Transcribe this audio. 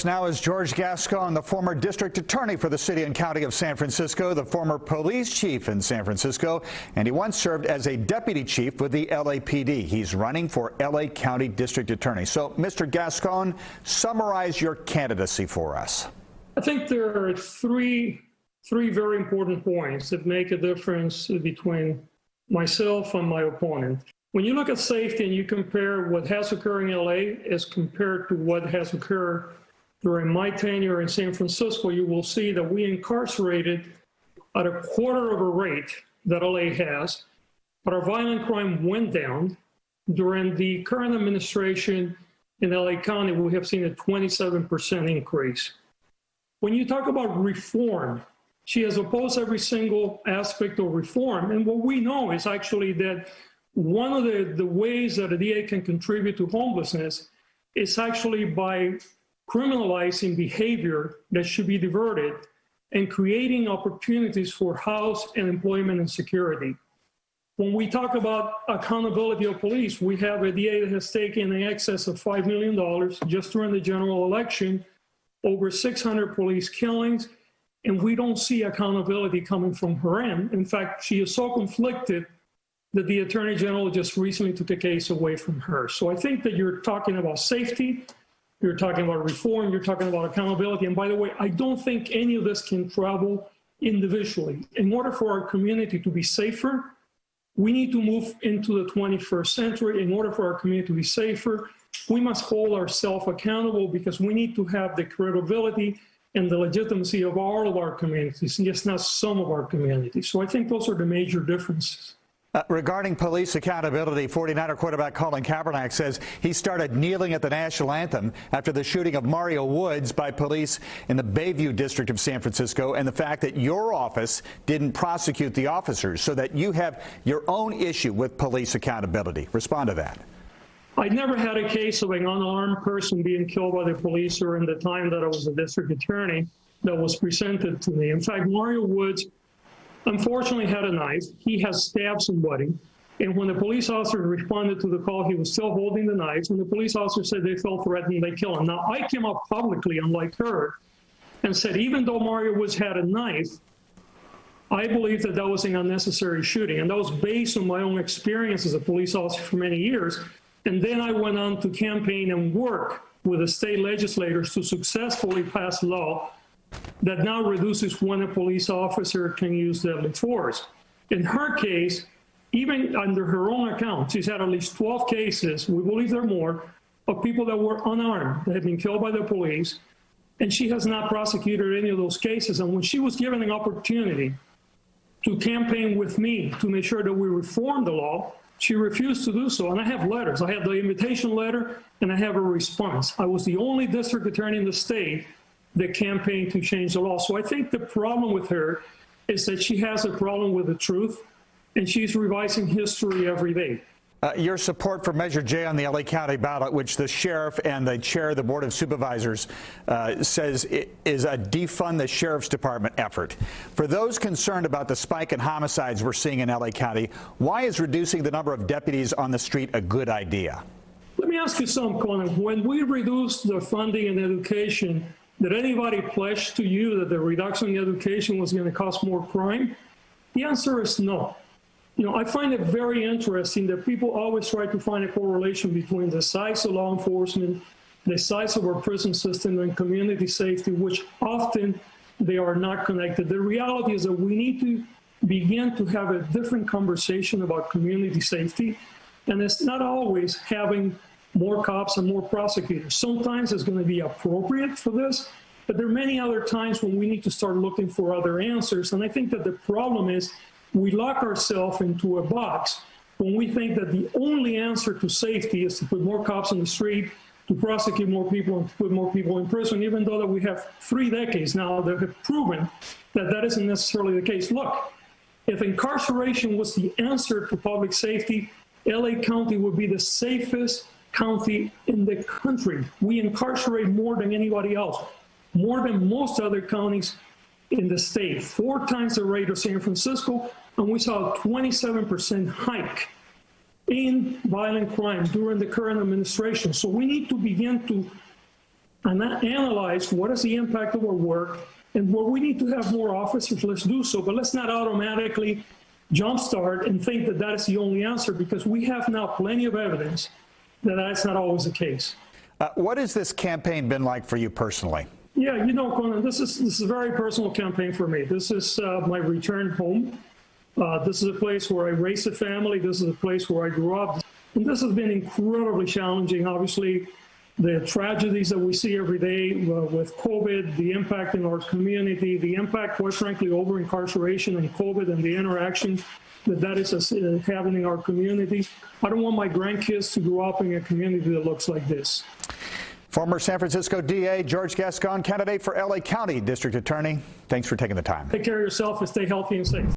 us now is George Gascon, the former district attorney for the city and county of San Francisco, the former police chief in San Francisco, and he once served as a deputy chief with the LAPD. He's running for LA County District Attorney. So, Mr. Gascon, summarize your candidacy for us. I think there are three very important points that make a difference between myself and my opponent. When you look at safety and you compare what has occurred in LA as compared to what has occurred during my tenure in San Francisco, you will see that we incarcerated at a quarter of a rate that LA has, but our violent crime went down. During the current administration in LA County, we have seen a 27% increase. When you talk about reform, she has opposed every single aspect of reform. And what we know is actually that one of the ways that a DA can contribute to homelessness is actually by criminalizing behavior that should be diverted and creating opportunities for house and employment and security. When we talk about accountability of police, we have a DA that has taken in excess of $5 million just during the general election, over 600 police killings, and we don't see accountability coming from her end. In fact, she is so conflicted that the Attorney General just recently took a case away from her. So I think that you're talking about safety, you're talking about reform, you're talking about accountability. And by the way, I don't think any of this can travel individually. In order for our community to be safer, we need to move into the 21st century. In order for our community to be safer, we must hold ourselves accountable because we need to have the credibility and the legitimacy of all of our communities, and just not some of our communities. So I think those are the major differences. Regarding police accountability, 49er quarterback Colin Kaepernick says he started kneeling at the national anthem after the shooting of Mario Woods by police in the Bayview district of San Francisco, and the fact that your office didn't prosecute the officers, so that you have your own issue with police accountability. Respond to that. I never had a case of an unarmed person being killed by the police during the time that I was a district attorney that was presented to me. In fact, Mario Woods unfortunately had a knife. He has stabbed somebody. And when the police officer responded to the call, he was still holding the knife. And the police officer said they felt threatened, they killed him. Now, I came up publicly, unlike her, and said, even though Mario Woods had a knife, I believe that that was an unnecessary shooting. And that was based on my own experience as a police officer for many years. And then I went on to campaign and work with the state legislators to successfully pass a law that now reduces when a police officer can use deadly force. In her case, even under her own account, she's had at least 12 cases, we believe there are more, of people that were unarmed, that had been killed by the police, and she has not prosecuted any of those cases. And when she was given an opportunity to campaign with me to make sure that we reform the law, she refused to do so. And I have letters. I have the invitation letter, and I have a response. I was the only district attorney in the state that campaigned to change the law. So I think the problem with her is that she has a problem with the truth, and she's revising history every day. Your support for Measure J on the LA County ballot, which the sheriff and the chair of the Board of Supervisors says is a defund the sheriff's department effort. For those concerned about the spike in homicides we're seeing in LA County, why is reducing the number of deputies on the street a good idea? Let me ask you something, Conan. When we reduced the funding in education, did anybody pledge to you that the reduction in education was going to cause more crime? The answer is no. You know, I find it very interesting that people always try to find a correlation between the size of law enforcement, the size of our prison system, and community safety, which often they are not connected. The reality is that we need to begin to have a different conversation about community safety, and it's not always having more cops and more prosecutors. Sometimes it's going to be appropriate for this, but there are many other times when we need to start looking for other answers. And I think that the problem is we lock ourselves into a box when we think that the only answer to safety is to put more cops on the street, to prosecute more people, and to put more people in prison, even though that we have 3 decades now that have proven that that isn't necessarily the case. Look, if incarceration was the answer to public safety, LA County would be the safest county in the country. We incarcerate more than anybody else, more than most other counties in the state, 4 times the rate of San Francisco, and we saw a 27% hike in violent crime during the current administration. So we need to begin to and analyze what is the impact of our work, and where we need to have more officers, let's do so, but let's not automatically jumpstart and think that that is the only answer, because we have now plenty of evidence that that's not always the case. What has this campaign been like for you personally? Yeah, you know, Conan, this is a very personal campaign for me. This is my return home. This is a place where I raised a family. This is a place where I grew up. And this has been incredibly challenging. Obviously, the tragedies that we see every day with COVID, the impact in our community, the impact, quite frankly, over incarceration and COVID and the interactions that is having in our community. I don't want my grandkids to grow up in a community that looks like this. Former San Francisco DA George Gascon, candidate for LA County District Attorney. Thanks for taking the time. Take care of yourself and stay healthy and safe.